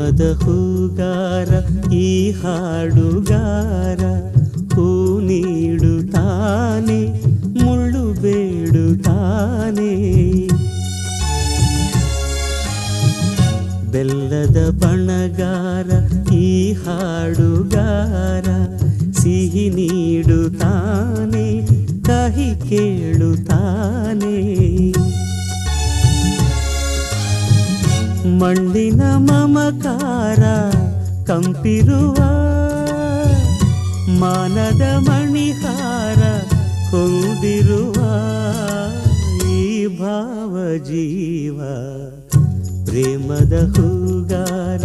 ಪ್ರೇಮದ ಹೂಗಾರ ಈ ಹಾಡುಗಾರ, ಹೂ ನೀಡುತ್ತಾನೆ ಮುಳ್ಳು ಬೇಡುತ್ತಾನೆ. ಬೆಲ್ಲದ ಬಣಗಾರ ಈ ಹಾಡುಗಾರ, ಸಿಹಿ ನೀಡುತ್ತಾನೆ ಕಹಿ ಕೇಳುತ್ತಾನೆ. ಮಣ್ಣಿನ ಮಮಕಾರ ಕಂಪಿರುವ ಮಾನದ ಮಣಿಹಾರ ಹೊಂದಿರುವ ಈ ಭಾವ ಜೀವ. ಪ್ರೇಮದ ಹೂಗಾರ